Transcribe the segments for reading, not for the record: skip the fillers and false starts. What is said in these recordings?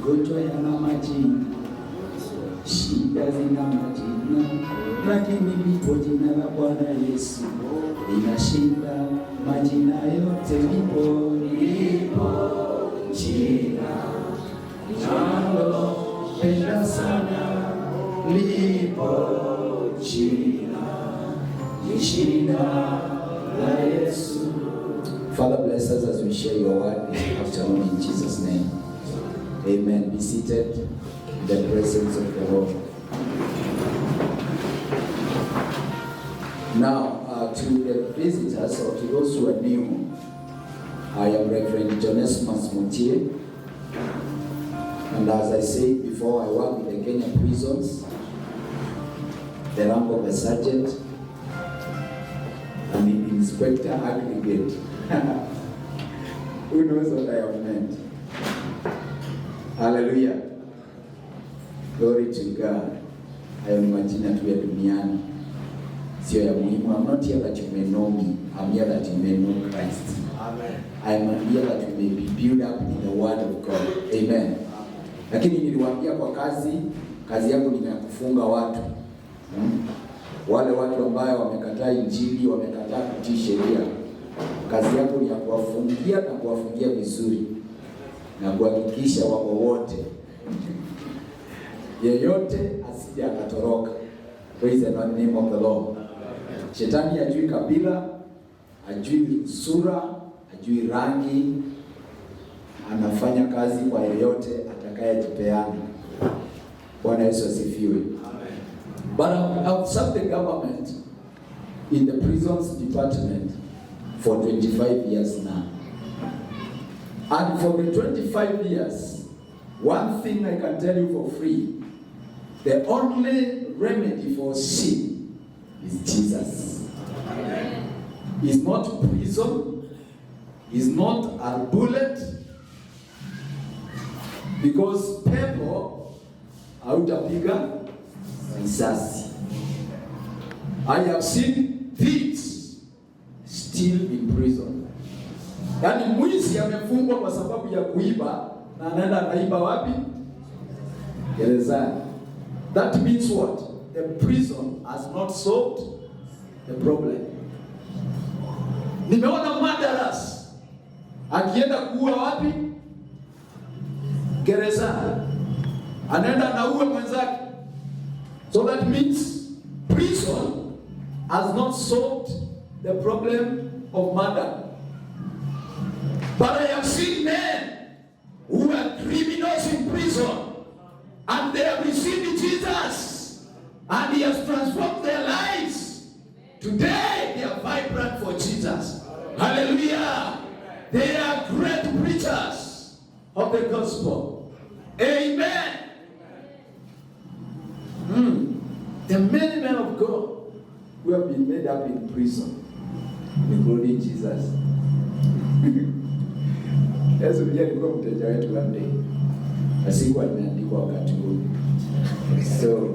magonjwa yana majina, shida zina majina, lakini lipo jina la Bwana Yesu linashinda majina yote. Lipo jina nalopenda sana, lipo jina lishinda la Yesu. Father, bless us as we share your word this afternoon in Jesus' name. Amen. Be seated in the presence of the Lord. Now, to the visitors or to those who are new, I am Reverend Jonesmas Moutier. And as I said before, I work with the Kenya prisons, the rank of a sergeant, and the inspector aggregate. Who knows what I have meant? Hallelujah. Glory to God. Hayo ni majina tu ya duniani, sio ya muhimu. I'm not here that you may know me. I'm here that you may know Christ. Amen. I am here that you may be built up in the word of God. Amen. Lakini niliwaambia kwa kazi yangu ni ya kufunga watu. Wale watu ambao wamekataa injili, wamekataa kutii sheria. Kazi yangu ni ya kuwafungia na kuwafungia vizuri na kuhakikisha wako wote. Yeyote asije akatoroka. Praise the name of the Lord. Shetani hajui kabila, hajui sura, hajui rangi. Anafanya kazi kwa yeyote atakayejipeana. Bwana Yesu asifiwe. But I've served the government in the prisons department for 25 years now. And for the 25 years, one thing I can tell you for free, the only remedy for sin is Jesus. It's not prison, it's not a bullet, because pepo hautapiga risasi. I have seen thieves still in prison. Yaani mwizi amefungwa kwa sababu ya kuiba na anaenda anaiba wapi? Gerezani. That means what? The prison has not solved the problem. Nimeona murderers akienda kuua wapi? Gerezani. Anaenda anaua mwenzake. So that means prison has not solved the problem of murder. But I have seen men who are criminals in prison, and they have received Jesus, and He has transformed their lives. Today they are vibrant for Jesus. Hallelujah. They are great preachers of the gospel. Amen. The many men of God who have been made up in prison, including Jesus. Yesu ndiye alikuwa mteja wetu one day. Asikuwa imeandikwa wakati huo. So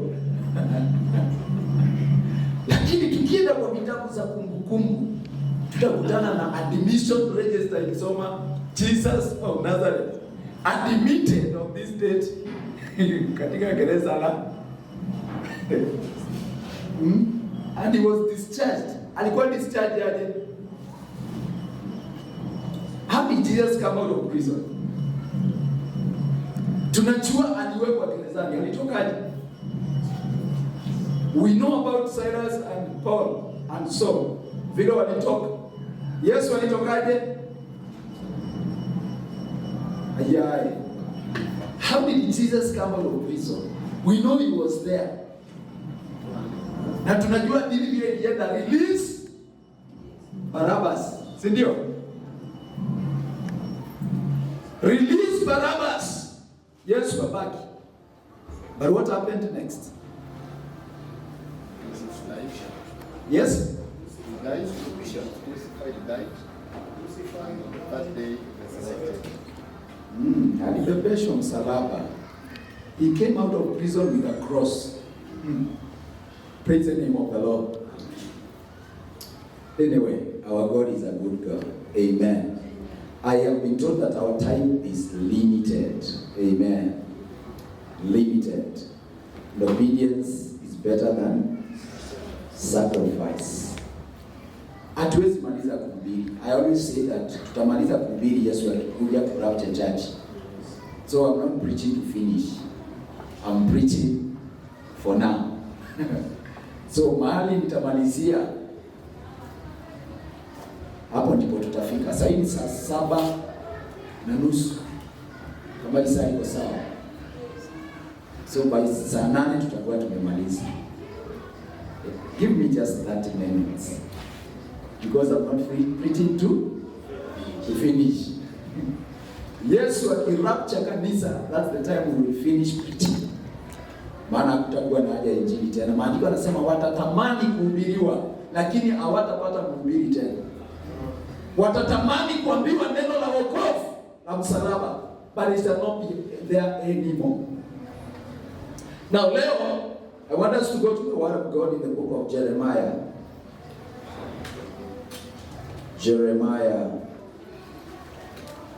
lakini tukienda kwa vitabu za kumbukumbu, tutakutana na admission register ikisoma Jesus of Nazareth admitted on this date katika gereza la and he was discharged. Alikuwa discharged aje? How did Jesus come out of prison? Tunajua aliwekwa gerezani. Alitokaje? We know about Silas and Paul and Saul. Vile walitoka. Yesu alitokaje? Ayai. How did Jesus come out of prison? We know he was there. Na tunajua dili vile ilienda, release Barabbas. Si ndio? Release Barabbas. Yes, we're back. But what happened next? Yes? He died, crucified, died, crucified, on the third day, resurrected. Alibebeshwa msalaba. He came out of prison with a cross. Praise the name of the Lord. Anyway, our God is a good God. Amen. I have been told that our time is limited. Amen. Limited. And obedience is better than sacrifice. Hatuwezi maliza kuhubiri. I always say that tutamaliza kuhubiri Yesu akikuja to rapture church. So I'm not preaching to finish. I'm preaching for now. So mahali nitamalizia hapo ndipo tutafika. Sasa hivi saa 7:30. Kama hii saa iko sawa. So by saa 8 tutakuwa tumemaliza. Give me just 30 minutes. Because I'm not preaching to finish. Yesu akirapture kanisa, that's the time we will finish preaching. Maana kutakuwa na haja ya injili tena. Maandiko yanasema watatamani kuhubiriwa, lakini hawatapata kuhubiri tena. Watatamani kuambiwa neno la wokovu la msalaba, but it shall not be there anymore. Now, leo, I want us to go to the Word of God in the book of Jeremiah. Jeremiah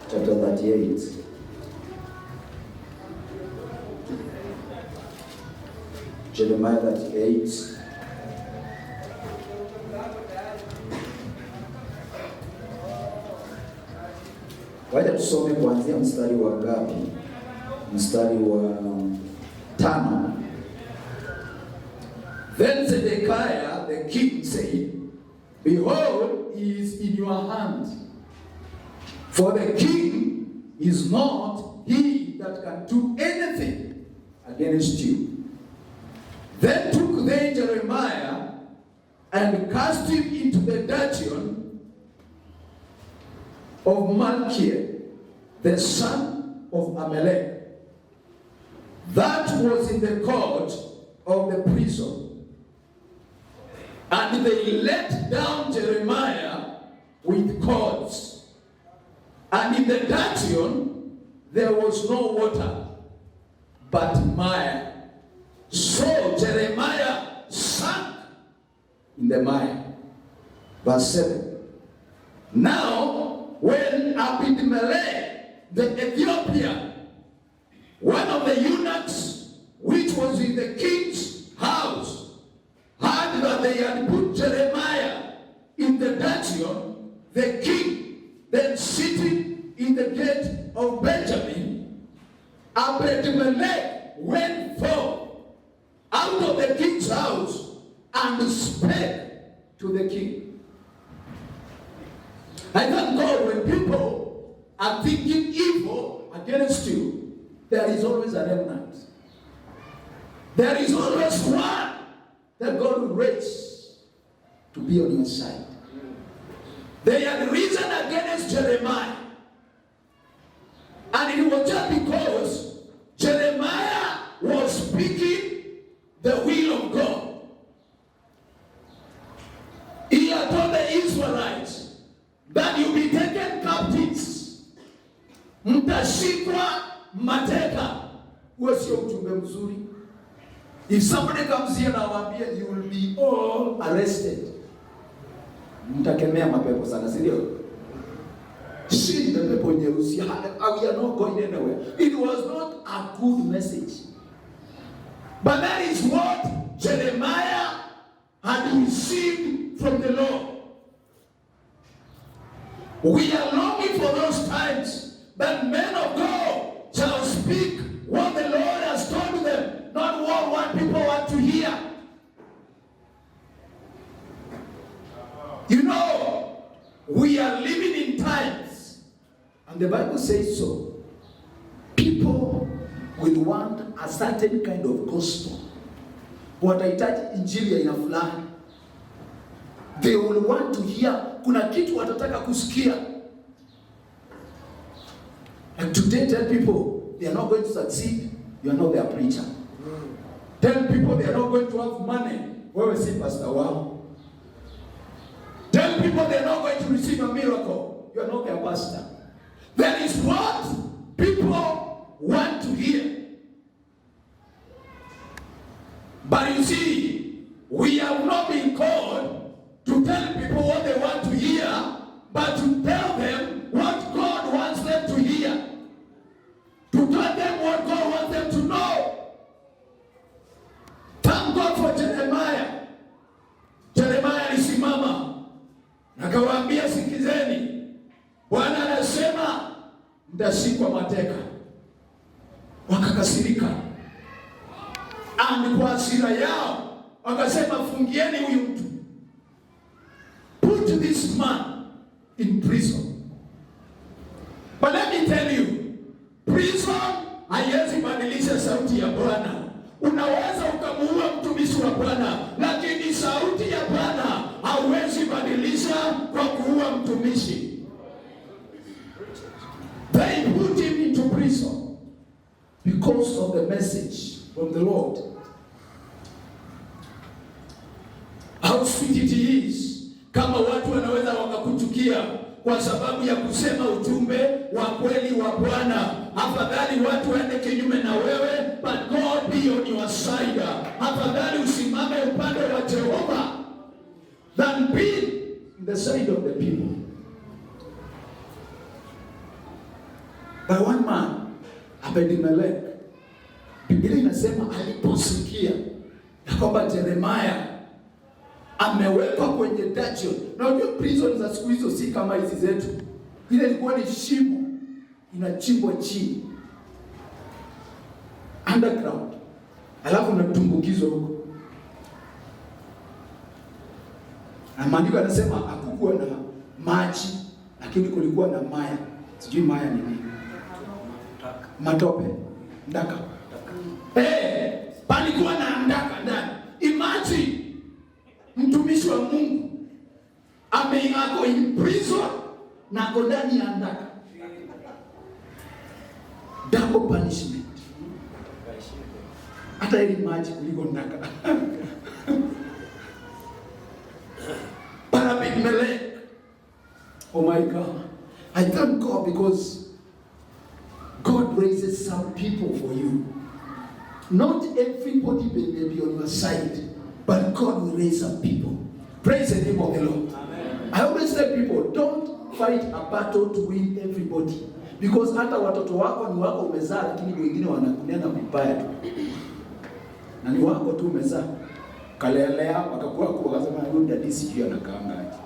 chapter 38. Jeremiah 38. Wacha tusome kuanzia mstari wa ngapi? Mstari wa 5. Then Zedekiah the king said, Behold, he is in your hand. For the king is not he that can do anything against you. Then took they Jeremiah and cast him into the dungeon of Malchiah, the son of Amalek, that was in the court of the prison. And they let down Jeremiah with cords. And in the dungeon there was no water, but mire. So Jeremiah sank in the mire. Verse 7. Now, when Abed-melech the Ethiopian, one of the eunuchs which was in the king's house, heard that they had put Jeremiah in the dungeon, the king then sitting in the gate of Benjamin, Abed-melech went forth out of the king's house and spake to the king. I thank God when people are thinking evil against you, there is always a remnant. There is always one that God will raise to be on your side. They had risen against Jeremiah. And it was just because Jeremiah was speaking the will of God. He had told the Israelites that you be taken captives. Mtashikwa mateka. Huo sio ujumbe mzuri. If somebody comes here and awambia, you will be all arrested. Mtakemea mapepo sana, si ndio? Shinda pepo nyeusi. We are not going anywhere. It was not a good message. But that is what Jeremiah had received from the Lord. We are longing for those times that men of God shall speak what the Lord has told them, not what people want to hear. You know, we are living in times, and the Bible says so. People will want a certain kind of gospel. Watahitaji injili ya aina fulani. They will want to hear, kuna kitu watataka kusikia. And today tell people they are not going to succeed, you are not their preacher. Tell people they are not going to have money, wewe si pastor wao. Tell people they are not going to receive a miracle, you are not their pastor. That is what people want to hear. But you see, we have not been called to tell people what they want to hear, but to tell them what God mtashikwa mateka. Wakakasirika, and kwa hasira yao wakasema, fungieni huyu mtu, put this man in prison. But let me tell you, prison haiwezi badilisha sauti ya Bwana. Unaweza ukamuua mtumishi wa Bwana, lakini sauti ya Bwana hauwezi badilisha kwa kuua mtumishi. They put him into prison because of the message from the Lord. How sweet it is kama watu wanaweza wakakuchukia kwa sababu ya kusema ujumbe wa kweli wa Bwana. Afadhali watu waende kinyume na wewe, but God be on your side. Afadhali usimame upande wa Jehova than be in the side of the people. By one man, Abimelech, Biblia inasema aliposikia ya kwamba Yeremia amewekwa kwenye dungeon. Na unajua prison za siku hizo si kama hizi zetu. Ile ilikuwa ni shimo inachimbwa chini, underground, alafu unatumbukizwa huko. Na maandiko yanasema hakukuwa na maji, lakini kulikuwa na maya. Sijui maya ni nini? Matope, ndaka. Palikuwa na ndaka ndani. Imagine mtumishi wa Mungu ako in prison na ako ndani ya ndaka. Double punishment. Hata ili maji kuliko ndaka. Abimelech. Oh my God. I thank God because God raises some people for you. Not everybody may be on your side, but God will raise some people. Praise the name of the Lord. Amen. I always tell people, don't fight a battle to win everybody. Because hata watoto wako ni wako umezaa, lakini wengine wanakunena vibaya tu. Na ni wako tu umezaa. Kalelea wakakuwa wakasema huyu dadi sijui anakaanga aje.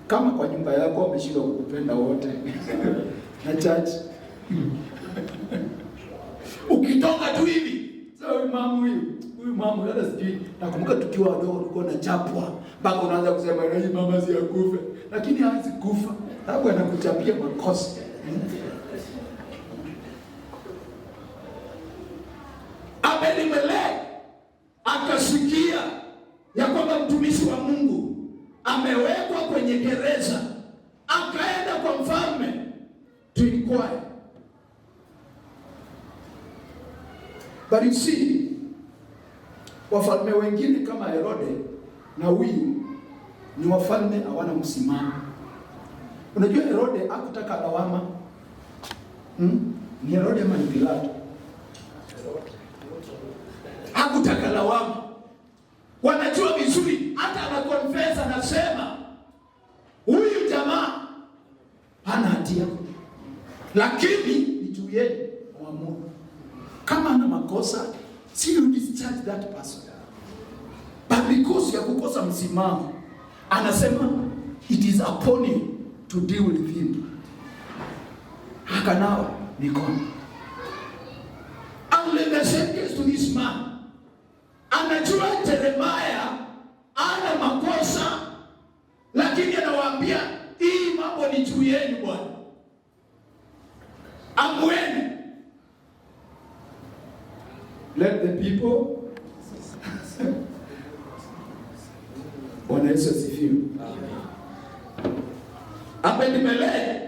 Kama kwa nyumba yako wameshindwa kukupenda wote. Na church. Ukitoka tu hivi, huyu mama hata sijui. Nakumbuka tukiwa wadogo tulikuwa na chapwa. Mpaka unaanza kusema hii mama si akufe. Lakini hawezi kufa. Sababu anakuchapia makosa. Abimelech akasikia ya kwamba mtumishi wa Mungu amewekwa kwenye gereza, akaenda kwa mfalme to inquire. But you see, wafalme wengine kama Herode na huyu ni wafalme hawana msimamo. Unajua Herode hakutaka lawama. Ni Herode ama ni Pilato? Hakutaka lawama. Wanajua vizuri, hata anakonfess anasema huyu jamaa hana hatia, lakini ni juu yenu muamue. Kama ana makosa, si you discharge that person. But because ya kukosa msimamo, anasema it is upon you to deal with him. Hakanawa mikono. And let the same case to this man. Anajua Yeremia ana makosa, lakini anawaambia hii mambo ni juu yenu bwana. Amweni. Let the people. Bwana Yesu asifiwe. Abimelech.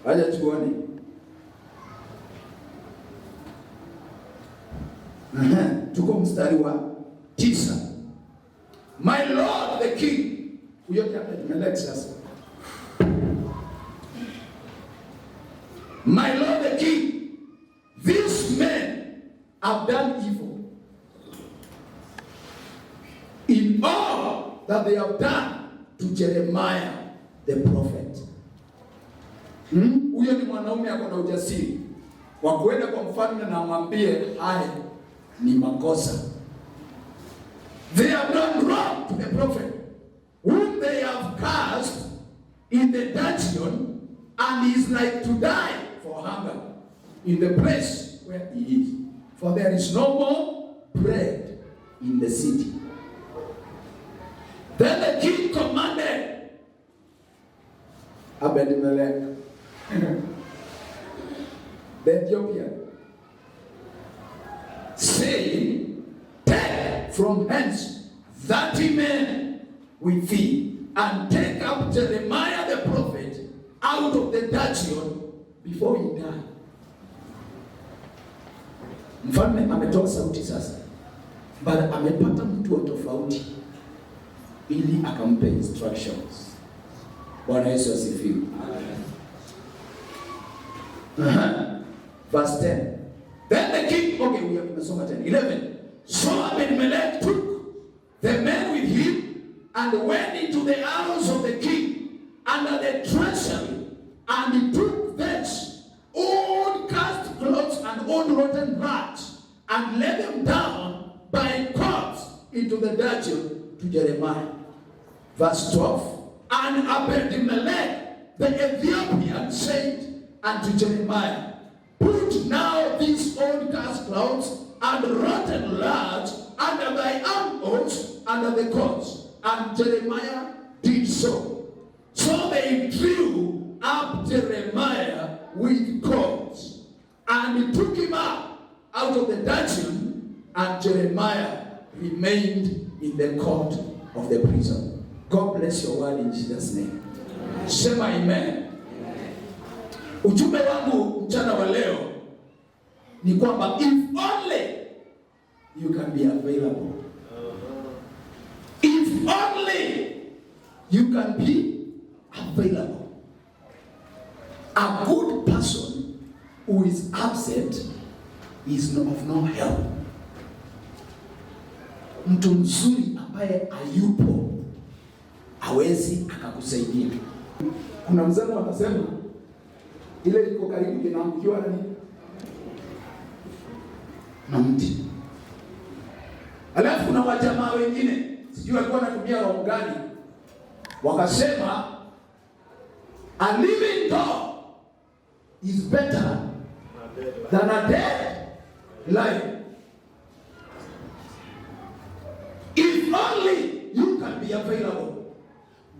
Acha tuone. Tuko mstari wa 9. My Lord the king. Huyo ni Abimelech sasa. My Lord the king, these men have done evil in all that they have done to Jeremiah the prophet. Huyo ni mwanaume ako na ujasiri wa kwenda kwa mfalme na amwambie haya ni makosa. They have done wrong to the prophet whom they have cast in the dungeon, and he is like to die or hunger in the place where he is. For there is no more bread in the city. Then the king commanded Abed-Melech, the Ethiopian, saying, take from hence 30 men with thee, and take up Jeremiah the prophet out of the dungeon before he died. Mfalme ametoa sauti sasa, bali amepata mtu wa tofauti ili akampe instructions. Bwana Yesu asifiwe. Verse 10. Then the king, okay, we have tumesoma 10. 11. So Abed-Melech took the men with him and went into the house of the king under the treasury, and he took thence old cast clothes and old rotten rags, and laid them down by cords into the dungeon to Jeremiah. Verse 12. And Abed-Melech the Ethiopian said unto Jeremiah, put now these old cast clothes and rotten rags under thy armholes under the cords. And Jeremiah did so. So they drew up Jeremiah with cords, and he took him up out of the dungeon, and Jeremiah remained in the court of the prison. God bless your word in Jesus' name. Sema amen. Ujumbe wangu mchana wa leo ni kwamba if only you can be available. If only you can be available. A good person who is absent is of no help. Mtu mzuri ambaye hayupo hawezi akakusaidia. Kuna mzee anasema ile iko karibu kinaangukiwa na nini? Na mti. Alafu kuna wajamaa wengine sijui walikuwa wanatumia roho gani, wakasema a living dog is better than a dead lion. If only you can be available.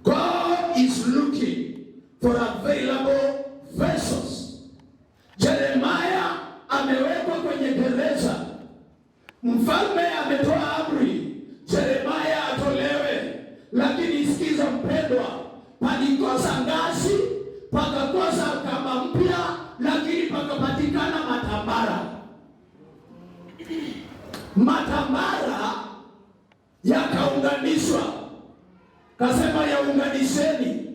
God is looking for available vessels. Jeremiah amewekwa kwenye gereza. Mfalme ametoa amri Jeremiah atolewe, lakini sikiza mpendwa, palikosa ngazi, pakakosa kama mpya, lakini pakapatikana matambara. Matambara yakaunganishwa. Kasema yaunganisheni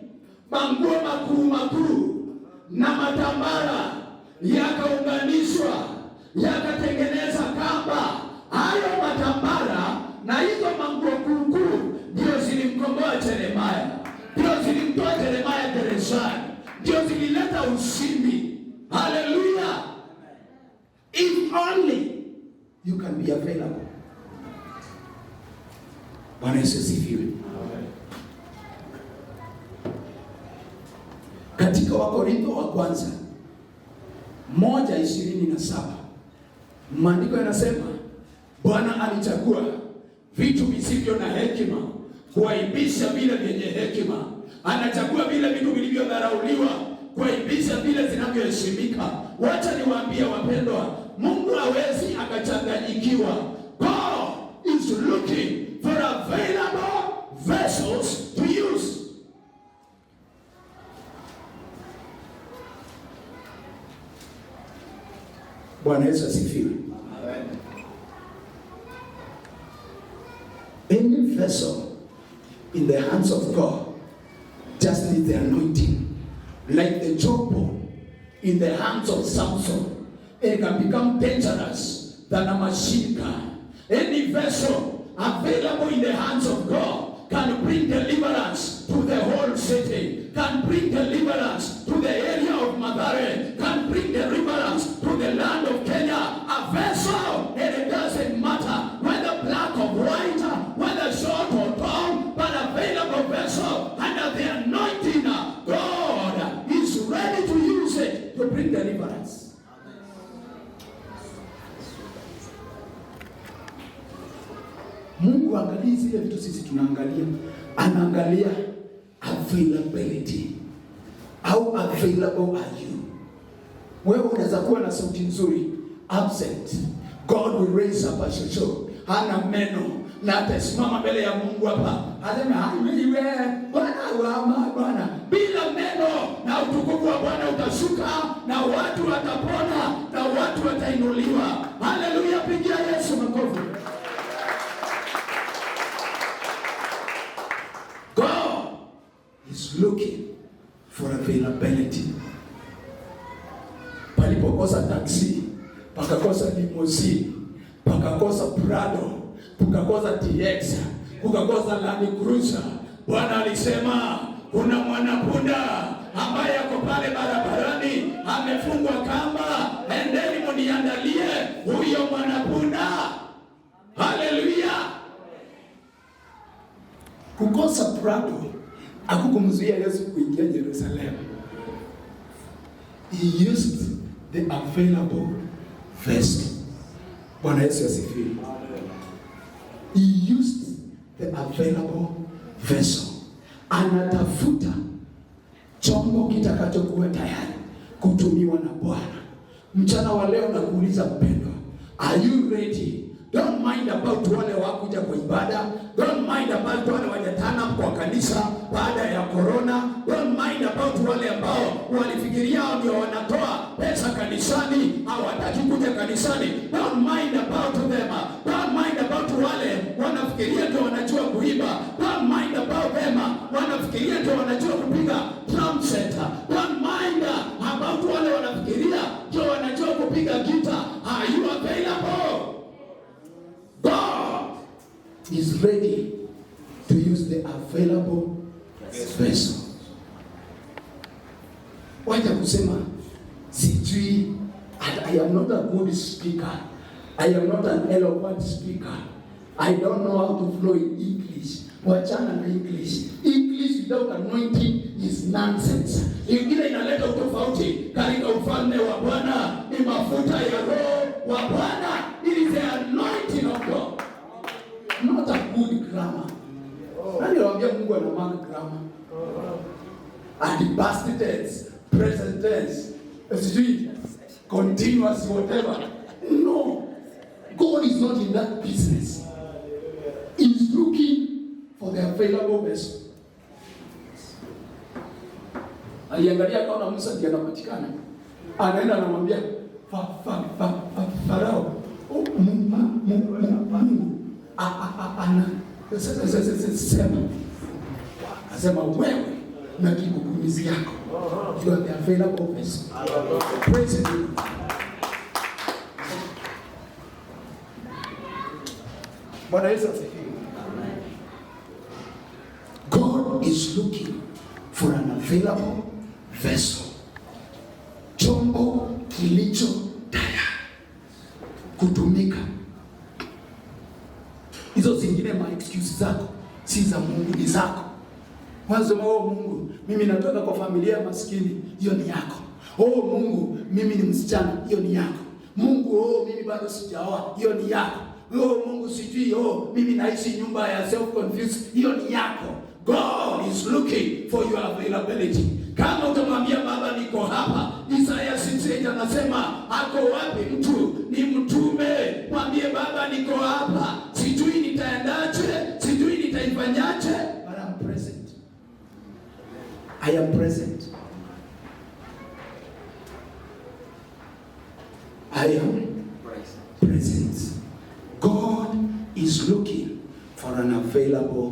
manguo makuu na matambara, yakaunganishwa, yakatengeneza kamba. Hayo matambara na hizo manguo kuu ndio zilimkomboa Jeremiah, ndio zilimtoa Jeremiah gerezani, ndio zilileta ushindi. Hallelujah. If only you can be available. Bwana Yesu asifiwe. Katika Wakorintho wa kwanza 1:27 maandiko yanasema, Bwana alichagua vitu visivyo na hekima kuaibisha vile vyenye hekima. Anachagua vile vitu vilivyodharauliwa kuaibisha vile vinavyoheshimika. Wacha niwaambie wapendwa, Mungu hawezi akachanganyikiwa. God is looking for available vessels to use. Bwana Yesu asifiwe. Any vessel in the hands of God just needs the anointing. Like the jawbone in the hands of Samson, it can become dangerous than a machine gun. Any vessel available in the hands of God can bring deliverance to the whole city, can bring deliverance to the area of Mathare, can bring deliverance to the land of Kenya. A vessel, and it doesn't matter whether black or white, whether short or tall, but available vessel under the anointing. God is ready to use it to bring deliverance. Mungu angalia zile vitu sisi tunaangalia, anaangalia availability. How available are you? Wewe unaweza kuwa na sauti nzuri, absent. God will raise up a shosho, hana meno, na atasimama mbele ya Mungu hapa, asema wewe Bwana, bila meno, na utukufu wa Bwana utashuka, na watu watapona, na watu watainuliwa. Haleluya, pigia Yesu makofi. God is looking for availability. Palipokosa taxi, pakakosa limousine, pakakosa Prado, pakakosa TX, pakakosa Land Cruiser, Bwana alisema kuna mwanapunda ambaye yako pale barabarani amefungwa kamba, endeni mniandalie huyo mwanapunda. Haleluya. Kukosa Prado hakukumzuia Yesu kuingia Yerusalemu. He used the available vessel. Bwana Yesu asifiwe. He used the available vessel. Anatafuta chombo kitakachokuwa tayari kutumiwa na Bwana. Mchana wa leo na kuuliza mpendwa, are you ready? Don't mind about wale wakuja kwa ibada. Don't mind about wale wajatana kwa kanisa baada ya corona. Don't mind about wale ambao walifikiria ndio wanatoa pesa kanisani, hawataki kuja kanisani. Don't mind about them. Don't mind about wale wanafikiria ndio wanajua kuimba. Don't mind about them. Wanafikiria ndio wanajua kupiga drum set. Don't mind about wale wanafikiria ndio wanajua kupiga gitaa. Are you available? God is ready to use the available vessel. Wacha kusema sijui, I am not a good speaker, I am not an eloquent speaker, I don't know how to flow in English. Wachana na English. English without anointing is nonsense. Ingine inaleta utofauti katika ufalme wa Bwana ni mafuta ya Roho wa Bwana. It is the anointing of God, not a good grammar. Nani anawaambia Mungu ana mark grammar? And past tense, present tense, sijui continuous, whatever. No, God is not in that business. He's looking for the available vessel. Aliangalia kaona Musa ndiye anapatikana, anaenda anamwambia Farao, Mungu sema wewe na kigugumizi yako, you are the available vessel. Praise Him. Bwana Yesu asifiwe. God is looking for an available vessel, chombo kilicho tayari kutumika. Hizo zingine ma excuse zako si za Mungu, ni zako. Wanasema Mungu, mimi natoka kwa familia maskini, hiyo ni yako. Mungu, mimi ni msichana, hiyo ni yako. Mungu, mimi bado sijaoa, hiyo ni yako. Mungu sijui, mimi naishi nyumba ya self confused, hiyo ni yako. God is looking for your availability. Kama utamwambia baba niko hapa, Isaya 6:8 anasema ako wapi mtu ni mtume, mwambie baba niko hapa, sijui nitaendaje, sijui nitaifanyaje, but I'm present. I am present. I am present. God is looking for an available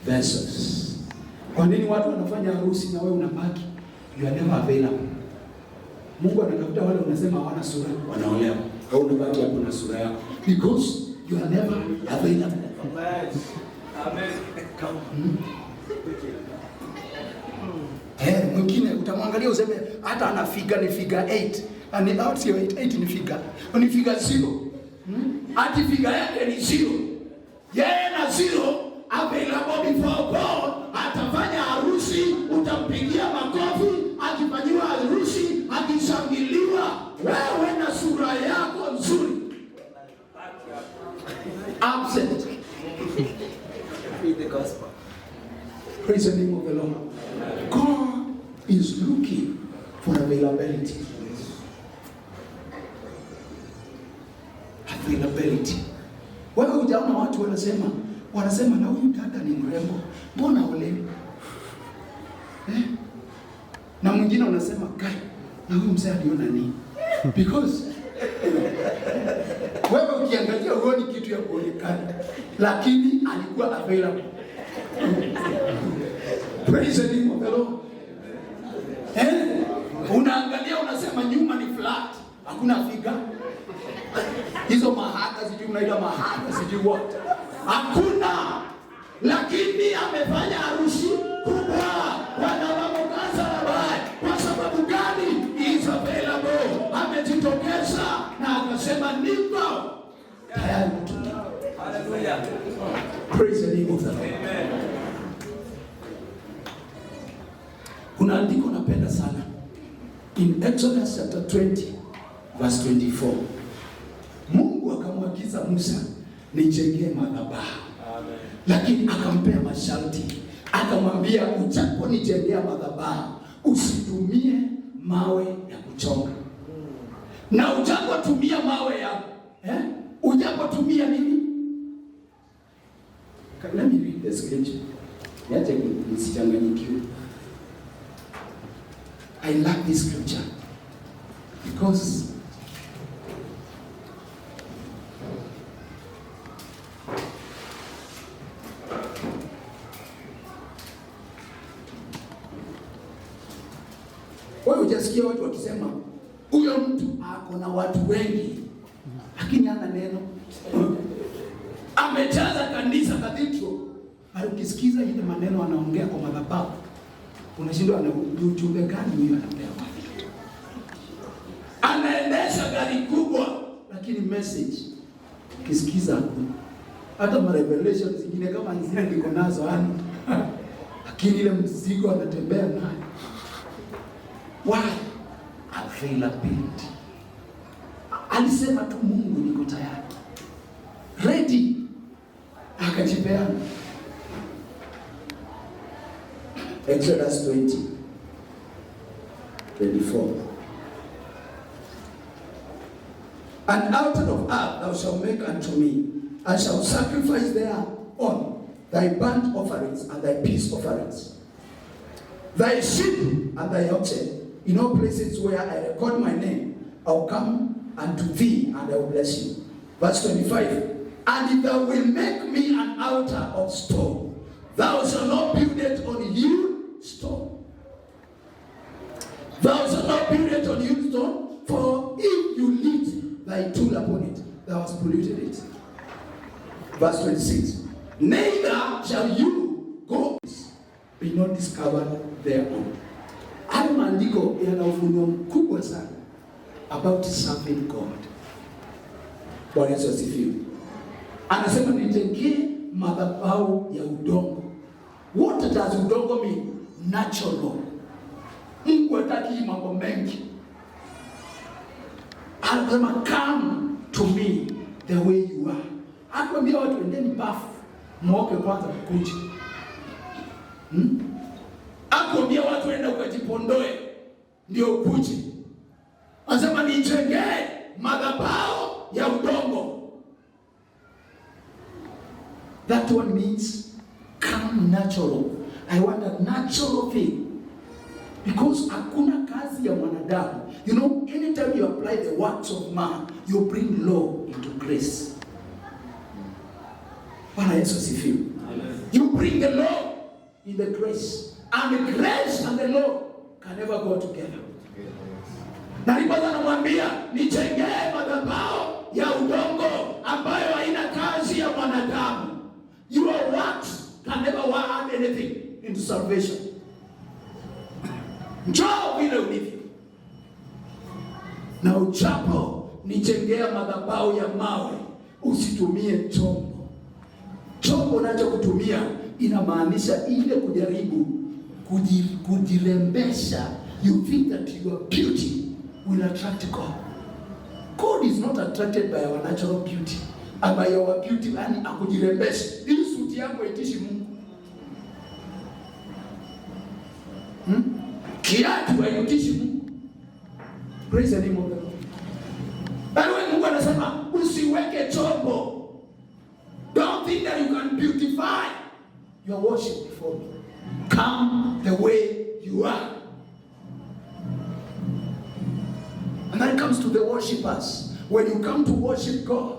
vessels. Kwa nini watu wanafanya harusi na wewe unabaki? You are never available. Mungu anatafuta wale unasema hawana sura, wanaolewa. Au unabaki hapo na sura yako. Because you are never available. Amen. Mwingine utamwangalia useme hata ana figure ni figure 8. And out sio 8 ni figure. Ni figure 0. Ati figure yake ni 0. Yeye na 0 available before God. Atafanya harusi, utampigia makofi, akifanyiwa harusi, akishangiliwa, wewe na sura yako nzuri. Absent. Praise the name of the Lord. God is looking for availability. Availability. Wewe hujaona watu wanasema na huyu dada ni mrembo, mbona olewi? Na mwingine unasema kai, na huyu mzee aliona nini? Because wewe ukiangalia huoni kitu ya kuonekana, lakini alikuwa available. Praise the name of the Lord. Unaangalia unasema nyuma ni flat, hakuna figa. Hizo mahaka sijui unaita mahaka sijui what. Hakuna. Lakini amefanya harusi kubwa. Wanawamokasa labai. Kwa sababu gani? He is available. Amejitokeza na akasema niko tayari kutumia. Hallelujah. Praise the name of the Lord. Amen. Kuna andiko napenda sana. In Exodus chapter 20 verse 24. Mungu akamwagiza Musa nijengee madhabahu. Amen. Lakini akampea masharti. Akamwambia ujaponijengea madhabahu usitumie mawe ya kuchonga. Na ujapotumia mawe ya ujapotumia nini? Let me read the scripture. Yache nisichanganyikiwe. I love this scripture because wewe hujasikia watu wakisema huyo mtu ako na watu wengi lakini hana neno. Amejaza kanisa cathedral. Ukisikiza ile maneno anaongea kwa madhabahu unashindwa ana ujumbe gani huyo anaongea wapi? Anaendesha gari kubwa lakini message ukisikiza hata ma revelation zingine kama zile niko nazo lakini ile mzigo anatembea nayo. Why? Availability. Alisema tu Mungu niko tayari. Ready. Akajipeana. Exodus 20:24. An altar of earth thou shalt make unto me, I shall sacrifice thereon thy burnt offerings and thy peace offerings, thy sheep and thy oxen. In all places where I record my name, I'll come unto thee and I will bless you. Verse 25. And if thou wilt make me an altar of stone, thou shalt not build it on hewn stone. Thou shalt not build it on hewn stone, for if you lit thy tool upon it, thou hast polluted it. Verse 26. Neither shall you go, be not discovered thereon. Hayo maandiko yana ufunuo mkubwa sana about serving God. Bwana Yesu asifiwe. Anasema nijengee madhabahu ya udongo. What does udongo mean? Natural. Mungu hataki mambo mengi. Anasema come to me the way you are. Akwambia watu endeni bafu, muoke kwanza kukuja. Akwambia watu enda ukajipondoe ndio ukuje. Anasema nijengee madhabahu ya udongo. That one means come natural. I want a natural thing. Because hakuna kazi ya mwanadamu. You know, anytime you apply the works of man, you bring law into grace. Bwana Yesu asifiwe. You bring the law in the grace. And the grace and the law can never go together. Na ndipo anamwambia nijengee madhabahu ya udongo ambayo haina kazi ya mwanadamu. Your works can never add anything into salvation. Njoo vile ulivyo. Na uchapo nijengea madhabahu ya mawe, usitumie chombo. Chombo unachokutumia inamaanisha ile kujaribu kujirembesha. You think that your beauty will attract God. God is not attracted by our natural beauty. And by our beauty, yani akujirembesha. Hii suti yako itishi Mungu. Kiatu hairutishi Mungu. Praise the name of the Lord. Bali Mungu anasema usiweke chombo. Don't think that you can beautify your worship before me. Come the way you are. And then it comes to the worshipers. When you come to worship God,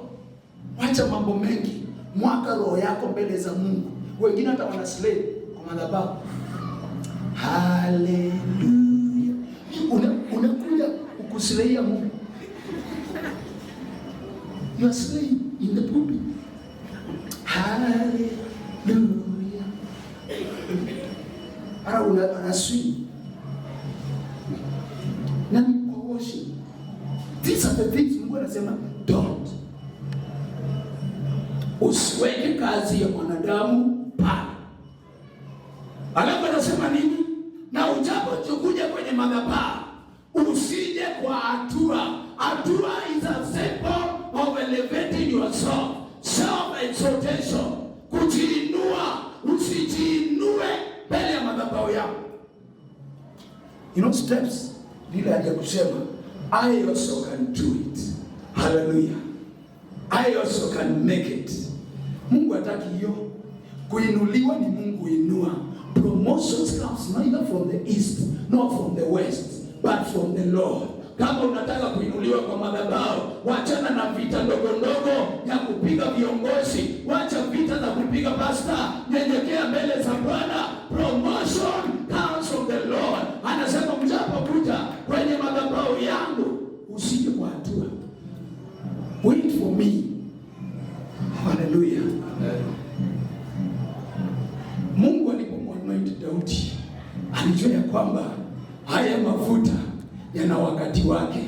wacha mambo mengi. Mwaka roho yako mbele za Mungu. Wengine hata wana slave kwa madhabahu. Hallelujah. Unakuja ukusileia Mungu. You are slave in the pulpit. Hallelujah. Ara unaswing. Na kwa worship. These are the things Mungu anasema don't. Usiweke kazi ya mwanadamu pale. Alafu anasema nini? Na ujapokuja kwenye madhabahu usije kwa hatua. Hatua is a symbol of elevating yourself. Self-exaltation. Kujiinua. Usijiinue mbele ya madhabahu yako. You know steps. Lila haja kusema I also can do it. Hallelujah. I also can make it. Mungu hataki hiyo. Kuinuliwa ni Mungu inua. Promotions comes neither from the east nor from the west, but from the Lord. Kama unataka kuinuliwa kwa madhabahu, wachana na vita ndogo ndogo ya kupiga viongozi, wacha vita za kupiga pasta, nyenyekea mbele za Bwana. Promotion comes from the Lord. Anasema mjapokuja kwenye madhabahu yangu, usije kwa hatua. Wait for me. Hallelujah. Mungu alipomwanointi Daudi, alijua ya kwamba haya mafuta yana wakati wake.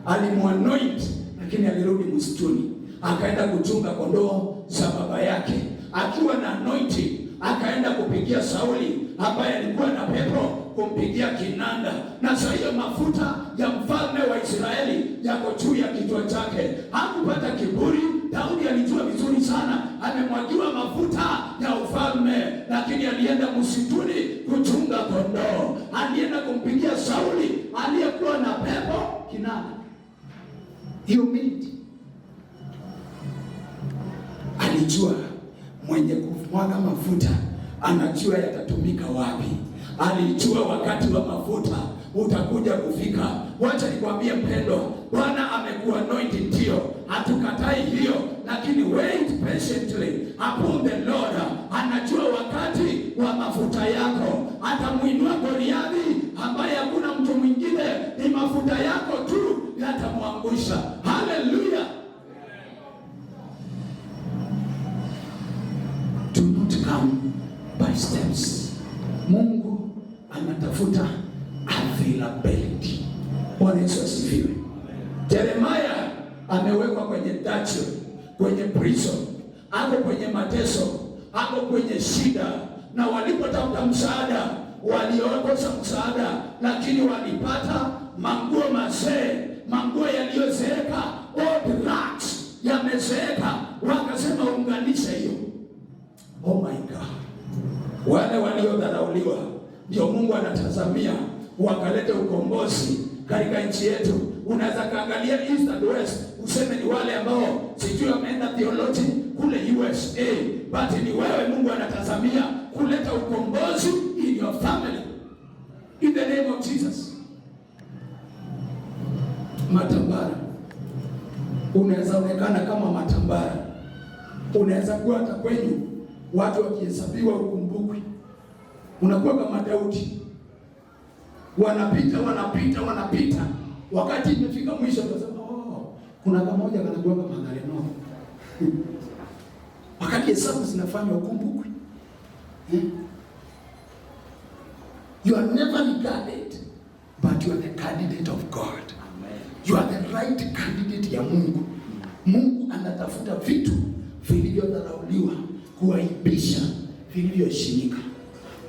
Alimwanointi, lakini alirudi msituni, akaenda kuchunga kondoo za baba yake. Akiwa na anointing, akaenda kupigia Sauli ambaye alikuwa na pepo, kumpigia kinanda. Na sasa hiyo mafuta ya mfalme wa Israeli yako juu ya kichwa chake. Hakupata kiburi. Daudi alijua vizuri sana amemwagiwa mafuta ya ufalme, lakini alienda msituni kuchunga kondoo. Alienda kumpigia Sauli aliyekuwa na pepo kinanda. Humility. Alijua mwenye kumwaga mafuta anajua yatatumika wapi. Alijua wakati wa mafuta utakuja kufika. Wacha nikwambie mpendo, Bwana amekuwa anointed ndio, hatukatai hiyo, lakini wait patiently upon the Lord. Anajua wakati wa mafuta yako. Atamuinua Goliathi ambaye hakuna mtu mwingine, ni mafuta yako tu yatamwangusha. Hallelujah. Do not come by steps. Mungu anatafuta availability. Bwana Yesu asifiwe. Jeremiah amewekwa kwenye dungeon, kwenye prison, ako kwenye mateso, ako kwenye shida, na walipotafuta msaada waliokosa msaada, lakini walipata manguo mazee, manguo yaliyozeeka, old rags yamezeeka. Wakasema unganisha hiyo. Oh my God. Wale waliodharauliwa ndio Mungu anatazamia wakalete ukombozi katika nchi yetu. Unaweza kaangalia east and west useme ni wale ambao sijui wameenda theology kule USA, but ni wewe Mungu anatazamia kuleta ukombozi in your family in the name of Jesus. Matambara, unaweza onekana kama matambara, unaweza kuwa hata kwenyu watu wakihesabiwa ukumbukwi. Unakuwa kama Daudi, wanapita, wakati imefika mwisho unasema kuna kama moja kanakuwa kama Magareno. Wakati hesabu zinafanywa ukumbukwi. You are never regarded, but you are the candidate of God. Amen. You are the right candidate ya Mungu. Mungu anatafuta vitu vilivyodharauliwa kuaibisha vilivyoheshimika.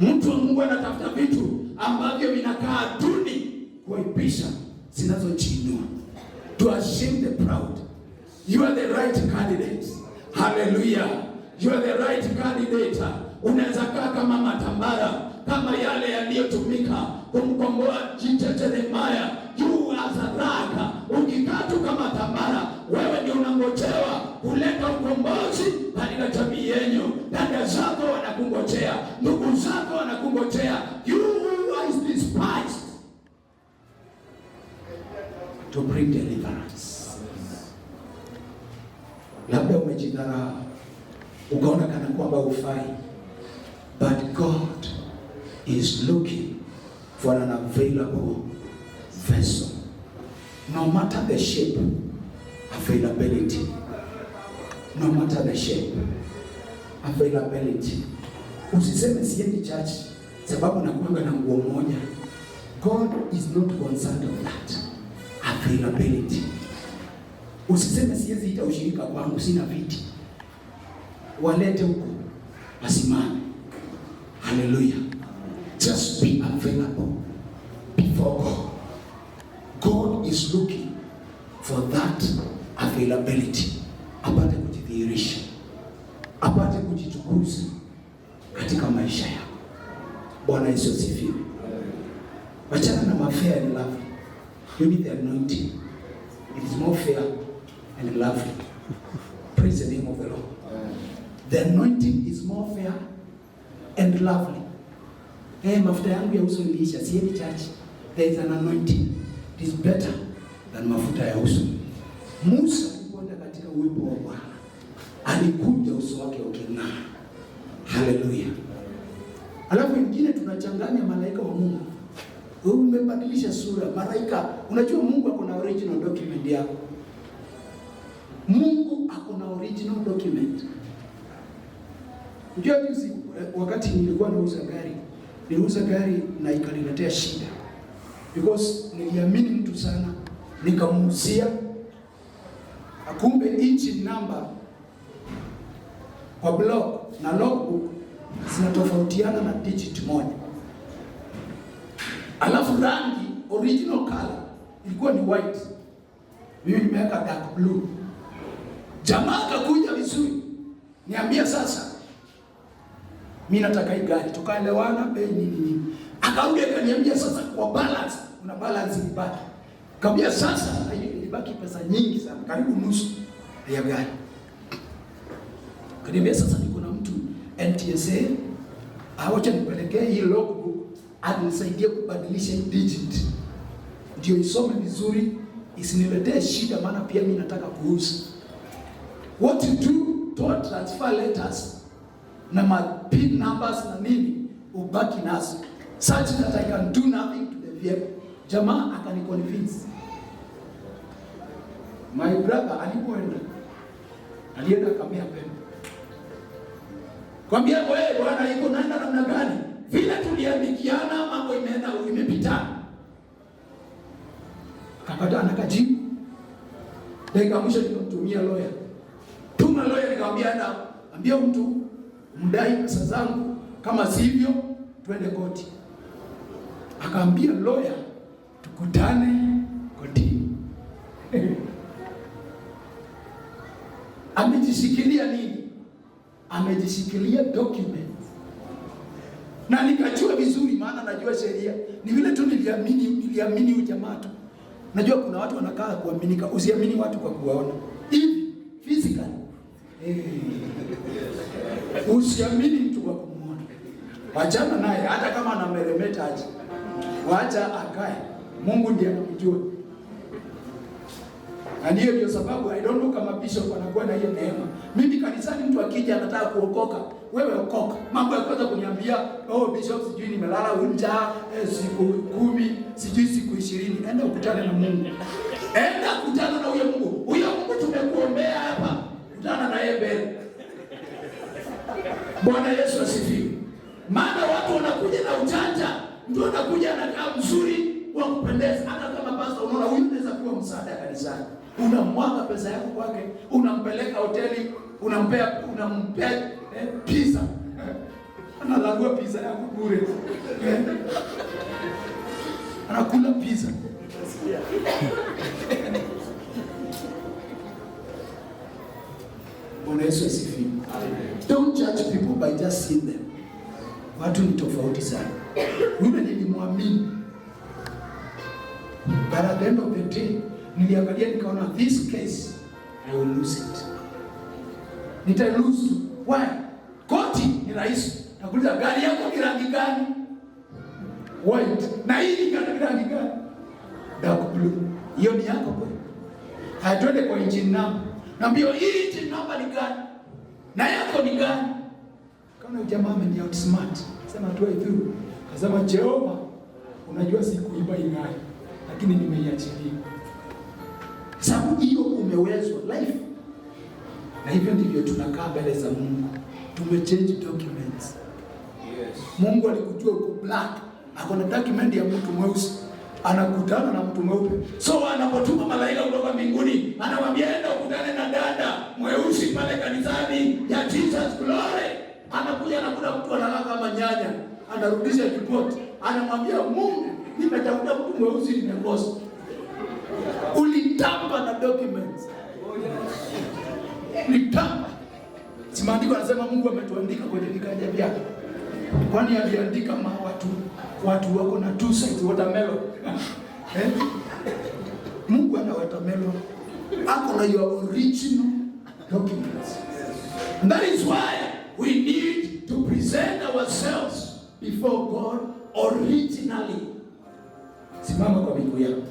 Mtu wa Mungu anatafuta vitu ambavyo vinakaa duni kuaibisha zinazojiinua. To shame the proud. You are the right candidate. Hallelujah. You are the right candidate. Unaweza kaa kama matambara, kama yale yaliyotumika kumkomboa Jeremiah juu ya sadaka. Ukikaa tu kama Tamara, wewe ndio unangojewa kuleta ukombozi katika jamii yenu. Dada zako wanakungojea, ndugu zako wanakungojea. You are despised to bring deliverance. Labda umejidharau ukaona kana kwamba ufai, but God is looking for an available vessel. No matter the shape, availability. No matter the shape, availability. Usiseme siendi church sababu nakuanga na nguo moja. God is not concerned of that. Availability. Usiseme siwezi ita ushirika kwangu, sina viti. Walete huko, wasimame. Hallelujah. Just be available before God. God is looking for that availability. Apate kujidhihirisha, apate kujitukuza katika maisha yako. Bwana Yesu asifiwe. Wachana na mafia and lovely. You need the anointing. It is more fair and lovely. Praise the name of the Lord. The anointing is more fair and lovely. Mafuta yangu ya uso iliisha, siendi church. There is an anointing. It is better than mafuta ya uso. Musa alikwenda katika uwepo wa Bwana. Alikuja uso wake uking'aa. Hallelujah. Alafu wengine tunachanganya malaika wa Mungu. Umebadilisha sura. Malaika, unajua Mungu ako na original document yako. Mungu ako na original document. Unajua juzi wakati nilikuwa niliuza gari na ikaniletea shida. Because niliamini mtu sana, nikamuuzia. Akumbe engine number kwa block na logbook zinatofautiana na digit moja. Alafu rangi original color ilikuwa ni white, mimi nimeweka dark blue. Jamaa akakuja vizuri, niambia sasa mimi nataka hii gari, tukaelewana bei nini. Akarudia akaniambia sasa kwa balance, una balance ibaki. Kaambia sasa ilibaki pesa nyingi sana, karibu nusu ya gari. Kaniambia sasa niko na mtu NTSA, awacha nipelekee hii logbook anisaidie kubadilisha hii digit, ndio isome vizuri, isiniletee shida, maana pia mimi nataka kuuza. What to do to transfer letters na my PIN numbers na nini ubaki nazo, such that I can do nothing to the vehicle. Jamaa akaniconvince. My brother alienda kamea pembe. Kwambia wewe bwana iko naenda namna gani? Vile tuliambikiana mambo imepitana. Akapata anakajibu. Dakika mwisho nikamtumia lawyer. Tuma lawyer nikamwambia ambia mtu mdai pesa zangu, kama sivyo twende koti. Akaambia lawyer tukutane kotini. Amejishikilia nini? Amejishikilia document. Na nikajua vizuri, maana najua sheria. Ni vile tu niliamini ujamaa tu. Najua kuna watu wanakaa kuaminika, usiamini watu kwa kuwaona. Hivi physically. Usiamini mtu kwa kumuona. Wachana naye hata kama anameremeta aje. Wacha akae. Mungu ndiye anamjua. Na ndio sababu I don't know kama bishop anakuwa na hiyo neema. Mimi kanisani mtu akija anataka kuokoka, wewe okoka. Mambo ya kwanza kuniambia, bishop sijui nimelala njaa siku 10, sijui siku 20. Enda ukutane na Mungu. Enda kutana na huyo Mungu. Huyo Mungu tumekuombea hapa. Kutana na yeye mbele. Bwana Yesu asifiwe. Maana watu wanakuja na ujanja, ndio anakuja anakaa mzuri wa kupendeza. Hata kama pastor unaona huyu anaweza kuwa msaada kanisani. Unamwaga pesa yako kwake, unampeleka hoteli, unampea pizza. Analagua pizza yako bure. Anakula pizza. Bwana Yesu asifiwe. Don't judge people by just seeing them. Watu ni tofauti sana. Yule nilimwamini But at the end of the day, niliangalia nikaona this case, I will lose it. Nita lose. Why? Koti ni rahisi. Nakuuliza gari yako ni rangi gani? White. Na hii ni rangi gani? Dark blue. Hiyo ni yako kweli? Haitwende kwa engine number. Naambia hii engine number ni gani? Na yako ni gani? Kama jamaa ameni outsmart. Sema tu hivi. Kasema Jehova, unajua sikuiba ing'ari, lakini nimeiachilia. Sababu hiyo umewezwa life. Na hivyo ndivyo tunakaa mbele za Mungu. Tumechange documents. Yes. Mungu alikujua uko black, akona document ya mtu mweusi, anakutana na mtu mweupe. So anapotuma malaika kutoka mbinguni, anamwambia enda ukutane na dada mweusi pale kanisani ya Jesus Glory. Anakuja anakuta mtu analala kama nyanya, anarudisha report. Anamwambia Mungu, nimetafuta mtu mweusi nimekosa. Ulitamba na documents. Ulitamba. Si maandiko anasema Mungu ametuandika kwenye viganja vyake. Kwani aliandika watu wako na two sides watermelon. Mungu ana watermelon. Ako na your original documents. And that is why we need to present ourselves before God originally. Simama kwa miguu yako.